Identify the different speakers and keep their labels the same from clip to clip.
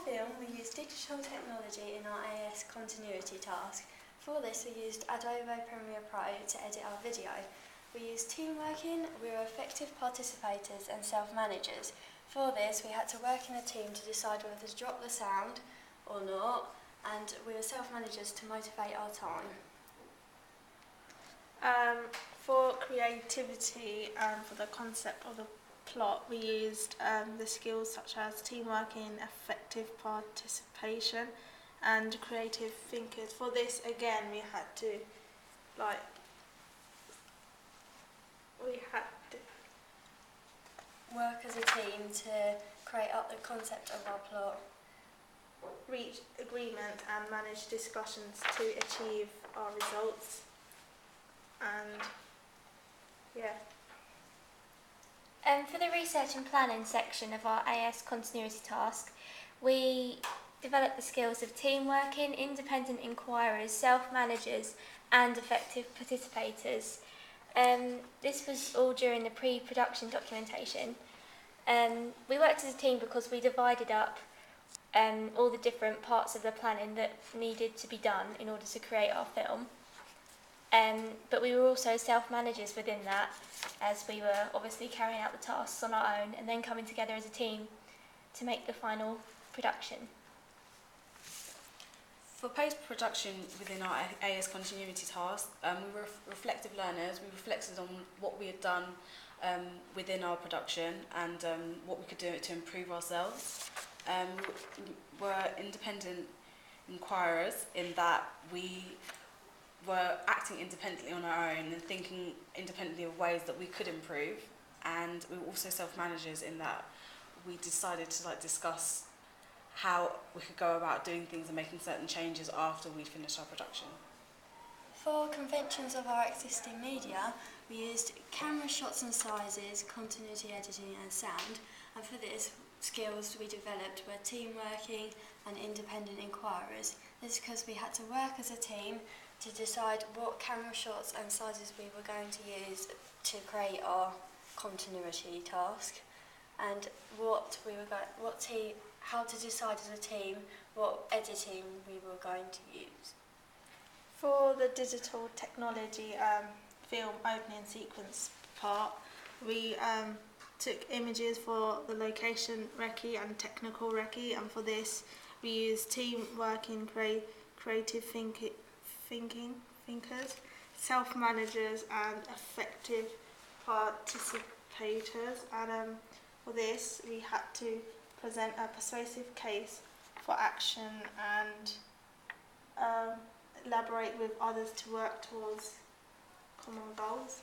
Speaker 1: film, we used digital technology in our AS continuity task. For this, we used Adobe Premiere Pro to edit our video. We used team working, we were effective participators and self-managers. For this, we had to work in a team to decide whether to drop the sound or not, and we were self-managers to motivate our time.
Speaker 2: For creativity and for the concept of the plot, we used the skills such as team working, effective participation and creative thinkers. For this, again, we had to
Speaker 1: work as a team to create up the concept of our plot,
Speaker 2: reach agreement and manage discussions to achieve our results. And
Speaker 3: for the research and planning section of our AS continuity task, we developed the skills of team working, independent inquirers, self-managers and effective participators. This was all during the pre-production documentation. We worked as a team because we divided up all the different parts of the planning that needed to be done in order to create our film. But we were also self-managers within that, as we were obviously carrying out the tasks on our own and then coming together as a team to make the final production.
Speaker 4: For post-production within our AS continuity task, we were reflective learners. We reflected on what we had done within our production and what we could do to improve ourselves. We were independent inquirers in that we were acting independently on our own and thinking independently of ways that we could improve, and we were also self-managers in that we decided to discuss how we could go about doing things and making certain changes after we'd finished our production.
Speaker 1: For conventions of our existing media, we used camera shots and sizes, continuity editing and sound, and for this, skills we developed were team working and independent inquirers. This is because we had to work as a team to decide what camera shots and sizes we were going to use to create our continuity task, and how to decide as a team what editing we were going to use.
Speaker 2: For the digital technology film opening sequence part, we took images for the location recce and technical recce, and for this we used team working, creative thinkers, self-managers and effective participators, and for this we had to present a persuasive case for action and elaborate with others to work towards common goals.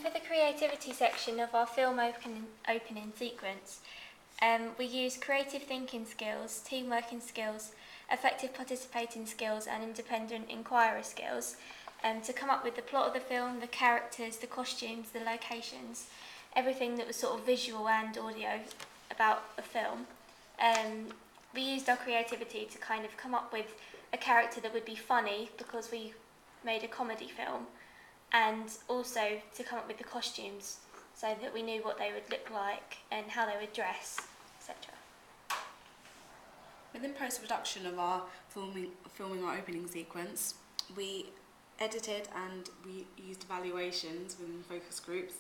Speaker 3: For the creativity section of our film opening sequence, we used creative thinking skills, team working skills, effective participating skills and independent inquirer skills to come up with the plot of the film, the characters, the costumes, the locations, everything that was sort of visual and audio about the film. We used our creativity to kind of come up with a character that would be funny because we made a comedy film, and also to come up with the costumes so that we knew what they would look like and how they would dress, etc.
Speaker 4: Within post-production of our filming our opening sequence, we edited and we used evaluations within focus groups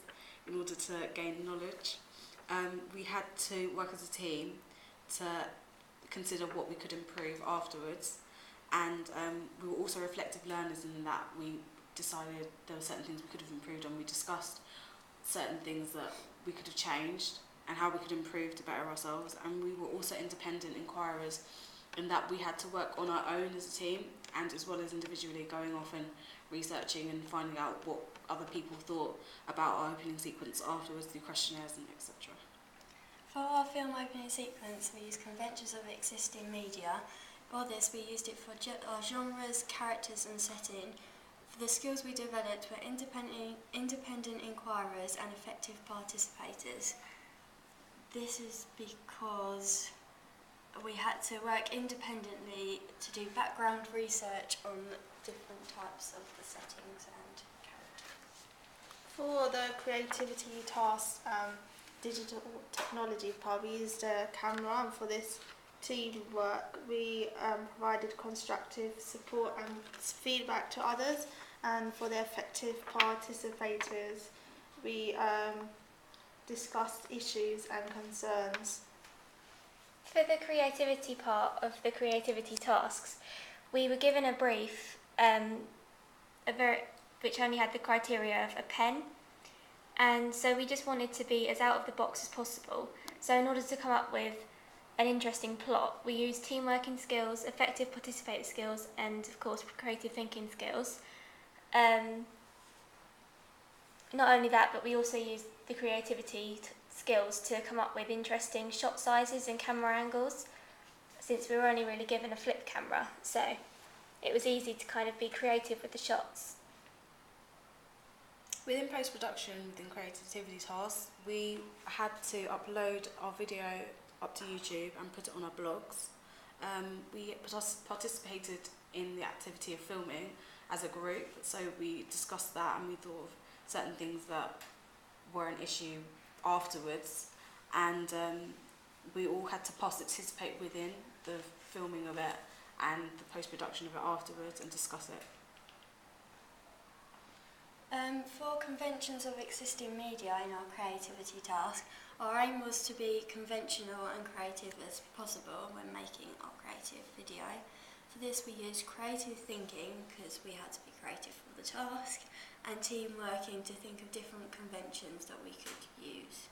Speaker 4: in order to gain knowledge. We had to work as a team to consider what we could improve afterwards, and we were also reflective learners in that we decided there were certain things we could have improved on. We discussed certain things that we could have changed and how we could improve to better ourselves, and we were also independent inquirers in that we had to work on our own as a team and as well as individually going off and researching and finding out what other people thought about our opening sequence afterwards through questionnaires and etc.
Speaker 1: For our film opening sequence, we used conventions of existing media. For this, we used it for our genres, characters and setting. For the skills we developed were independent inquirers and effective participators. This is because we had to work independently to do background research on different types of the settings and characters.
Speaker 2: For the creativity task, digital technology part, we used a camera, and for this teamwork we provided constructive support and feedback to others, and for the effective participators we discussed issues and concerns.
Speaker 3: For the creativity part of the creativity tasks, we were given a brief, which only had the criteria of a pen, and so we just wanted to be as out of the box as possible. So in order to come up with an interesting plot, we used team working skills, effective participator skills, and of course creative thinking skills. Not only that, but we also used the creativity skills to come up with interesting shot sizes and camera angles, since we were only really given a flip camera, so it was easy to kind of be creative with the shots.
Speaker 4: Within post-production, within creativity tasks, we had to upload our video up to YouTube and put it on our blogs. We participated in the activity of filming as a group, so we discussed that and we thought of certain things that were an issue afterwards, and we all had to participate within the filming of it and the post-production of it afterwards and discuss it.
Speaker 1: For conventions of existing media in our creativity task, our aim was to be conventional and creative as possible when making our creative video. For this we used creative thinking because we had to be creative for the task, and team working to think of different conventions that we could use.